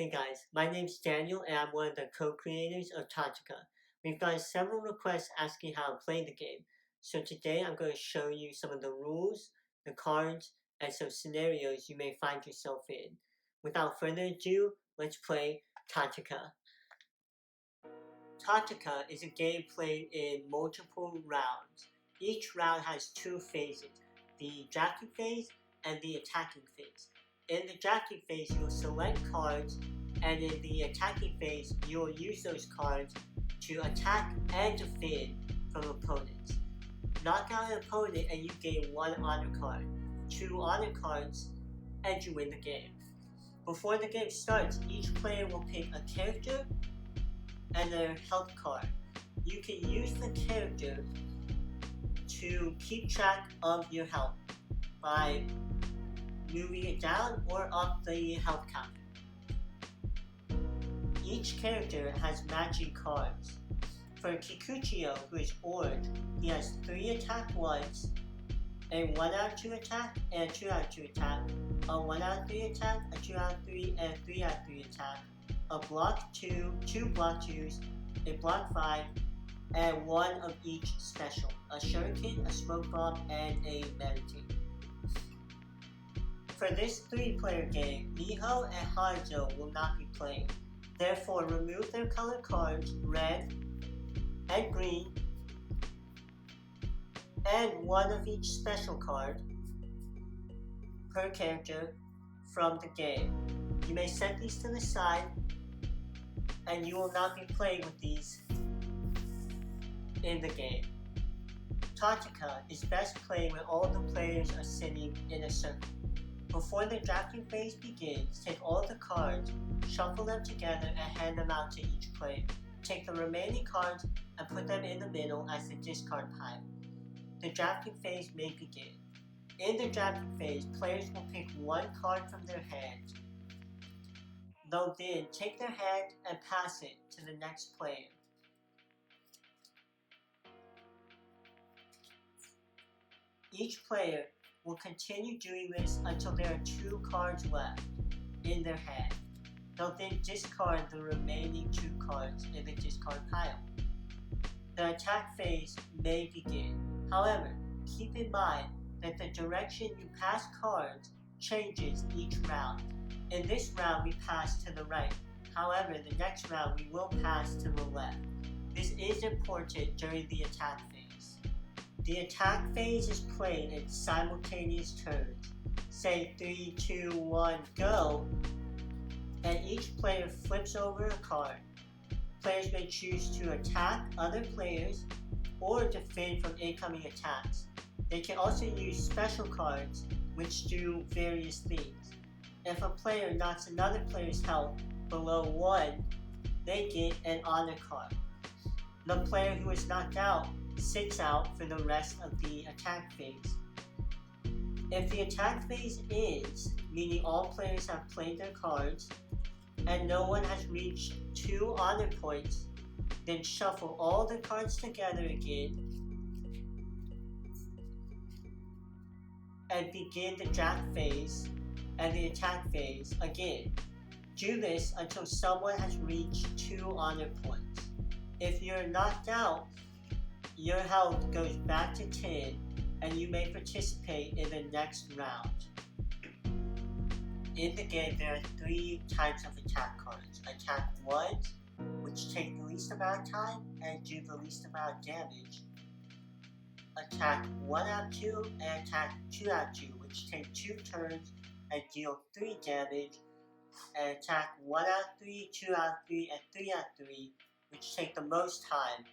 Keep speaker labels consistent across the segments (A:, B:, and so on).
A: Hey guys, my name's Daniel and I'm one of the co-creators of Tataka. We've got several requests asking how to play the game, so today I'm going to show you some of the rules, the cards, and some scenarios you may find yourself in. Without further ado, let's play Tataka. Tataka is a game played in multiple rounds. Each round has two phases, the drafting phase and the attacking phase. In the drafting phase, you'll select cards, and in the attacking phase, you'll use those cards to attack and defend from opponents. Knock out an opponent and you gain one honor card, two honor cards, and you win the game. Before the game starts, each player will pick a character and their health card. You can use the character to keep track of your health by moving it down or up the health counter. Each character has matching cards. For Kikuchiyo, who is orange, he has 3 attack once, a 1 out of 2 attack, and a 2 out of 2 attack, a 1 out of 3 attack, a 2 out of 3, and a 3 out of 3 attack, a block 2, 2 block 2s, a block 5, and 1 of each special, a shuriken, a smoke bomb, and a meditate. For this 3-player game, Miho and Hanzo will not be playing. Therefore, remove their color cards, red and green, and 1 of each special card per character from the game. You may set these to the side, and you will not be playing with these in the game. Tataka is best played when all the players are sitting in a circle. Before the drafting phase begins, take all the cards, shuffle them together, and hand them out to each player. Take the remaining cards and put them in the middle as the discard pile. The drafting phase may begin. In the drafting phase, players will pick 1 card from their hand. They'll then take their hand and pass it to the next player. Each player will continue doing this until there are 2 cards left in their hand. They'll then discard the remaining 2 cards in the discard pile. The attack phase may begin. However, keep in mind that the direction you pass cards changes each round. In this round, we pass to the right. However, the next round, we will pass to the left. This is important during the attack phase. The attack phase is played in simultaneous turns. Say 3, 2, 1, go, and each player flips over a card. Players may choose to attack other players or defend from incoming attacks. They can also use special cards which do various things. If a player knocks another player's health below 1, they get an honor card. The player who is knocked out sits out for the rest of the attack phase. If the attack phase ends, meaning all players have played their cards, and no one has reached 2 honor points, then shuffle all the cards together again and begin the draft phase and the attack phase again. Do this until someone has reached 2 honor points. If you're knocked out, your health goes back to 10 and you may participate in the next round. In the game, there are 3 types of attack cards. Attack 1s, which take the least amount of time and do the least amount of damage. Attack 1 out of 2 and attack 2 out of 2, which take 2 turns and deal 3 damage. And attack 1 out of 3, 2 out of 3, and 3 out of 3, which take the most time,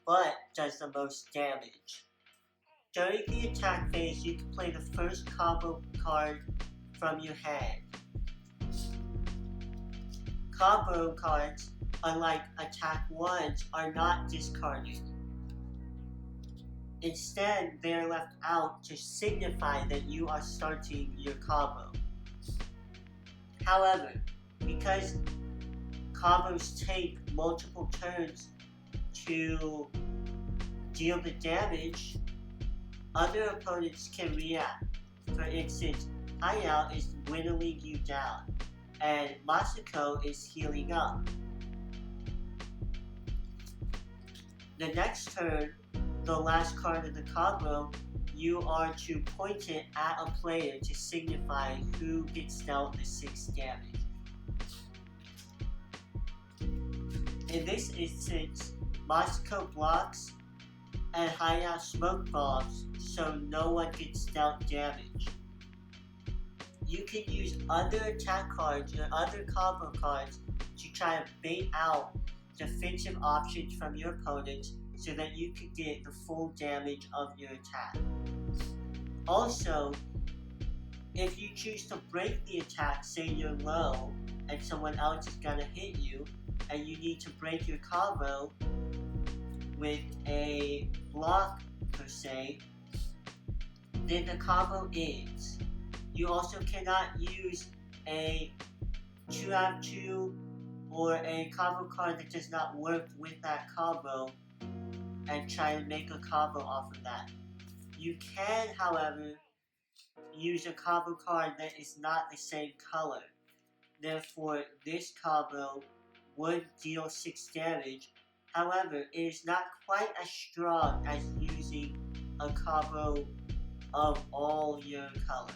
A: but does the most damage. During the attack phase, you can play the first combo card from your hand. Combo cards, unlike attack 1s, are not discarded. Instead, they are left out to signify that you are starting your combo. However, because combos take multiple turns to deal the damage, other opponents can react. For instance, Hideout is whittling you down, and Masako is healing up. The next turn, the last card of the combo, you are to point it at a player to signify who gets dealt the 6 damage. In this instance, Masako blocks and Hayao smoke bombs so no one gets dealt damage. You can use other attack cards or other combo cards to try to bait out defensive options from your opponents so that you can get the full damage of your attack. Also, if you choose to break the attack, say you're low and someone else is gonna hit you and you need to break your combo with a block per se, then the combo ends. You also cannot use a 2-2 or a combo card that does not work with that combo and try to make a combo off of that. You can, however, use a combo card that is not the same color. Therefore, this combo would deal 6 damage. However, it is not quite as strong as using a combo of all your color.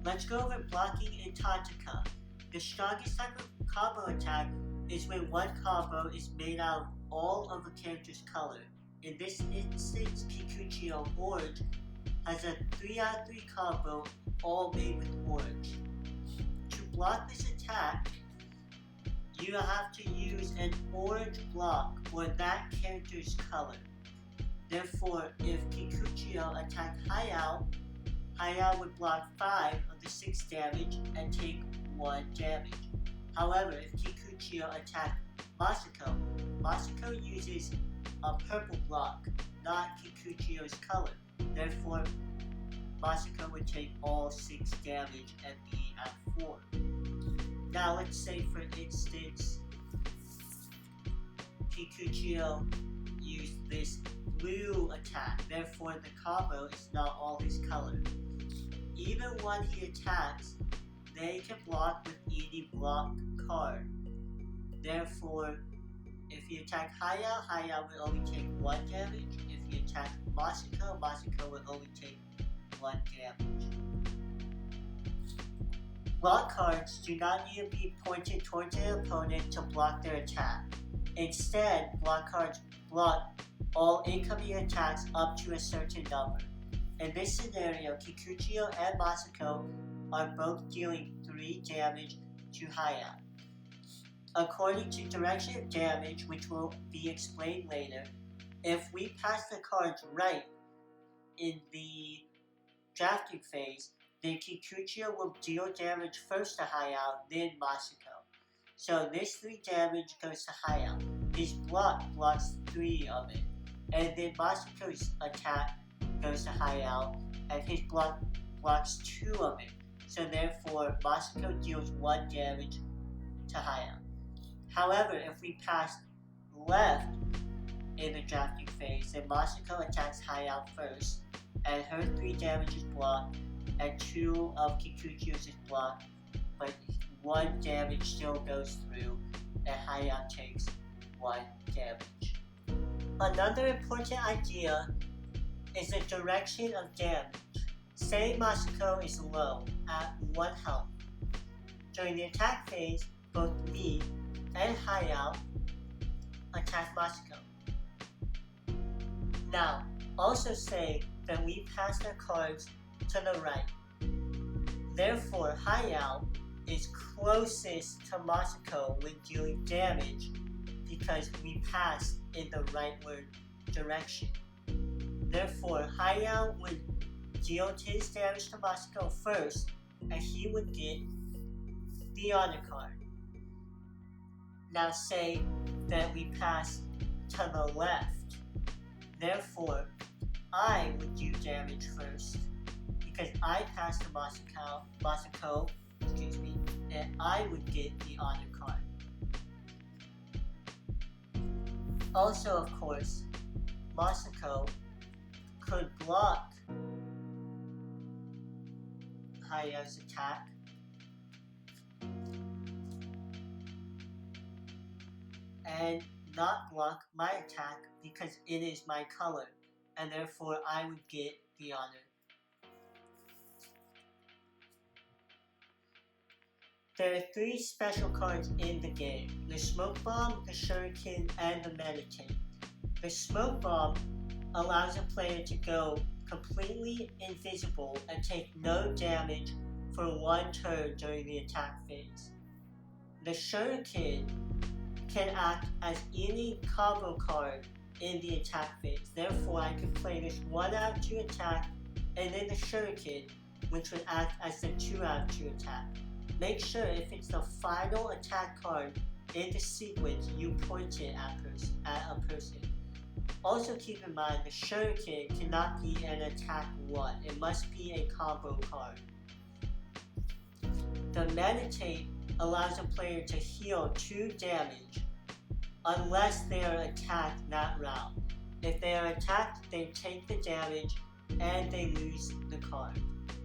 A: Let's go over blocking in Tataka. The strongest type of combo attack is when one combo is made out of all of a character's color. In this instance, Kikuchi Orange has a 3-3 combo all made with orange. To block this attack, you have to use an orange block or that character's color. Therefore, if Kikuchio attacked Hayao, Hayao would block 5 of the 6 damage and take 1 damage. However, if Kikuchio attacked Masako, Masako uses a purple block, not Kikuchio's color. Therefore, Masako would take all 6 damage and be at 4. Now let's say for instance, Kikuchio used this blue attack, therefore the combo is not all his color. Even when he attacks, they can block with any block card. Therefore, if he attack Hayao, Hayao will only take 1 damage. If he attack Masako, Masako will only take 1 damage. Block cards do not need to be pointed towards an opponent to block their attack. Instead, block cards block all incoming attacks up to a certain number. In this scenario, Kikuchio and Masako are both dealing 3 damage to Hayao. According to direction of damage, which will be explained later, if we pass the cards right in the drafting phase, then Kikuchio will deal damage first to Hayao, then Masako. So this 3 damage goes to Hayao. His block blocks 3 of it. And then Masako's attack goes to Hayao, and his block blocks 2 of it. So therefore, Masako deals 1 damage to Hayao. However, if we pass left in the drafting phase, then Masako attacks Hayao first, and her 3 damage is blocked, and 2 of Kikuchio's is blocked, but 1 damage still goes through, and Hayao takes 1 damage. Another important idea is the direction of damage. Say Masako is low, at 1 health. During the attack phase, both me and Hayao attack Masako. Now, also say that we pass their cards to the right. Therefore, Hayao is closest to Masako when dealing damage because we passed in the rightward direction. Therefore, Hayao would deal his damage to Masako first, and he would get the honor card. Now say that we pass to the left. Therefore, I would do damage first, because I passed to Masako, and I would get the honor card. Also, of course, Masako could block Hayao's attack, and not block my attack because it is my color, and therefore I would get the honor. There are 3 special cards in the game: the Smoke Bomb, the Shuriken, and the Meditate. The Smoke Bomb allows a player to go completely invisible and take no damage for 1 turn during the attack phase. The Shuriken can act as any combo card in the attack phase. Therefore, I can play this 1 out of 2 attack, and then the Shuriken, which would act as the 2 out of 2 attack. Make sure if it's the final attack card in the sequence, you point it at a person. Also keep in mind, the Shuriken cannot be an attack 1. It must be a combo card. The Meditate allows a player to heal 2 damage unless they are attacked that round. If they are attacked, they take the damage and they lose the card.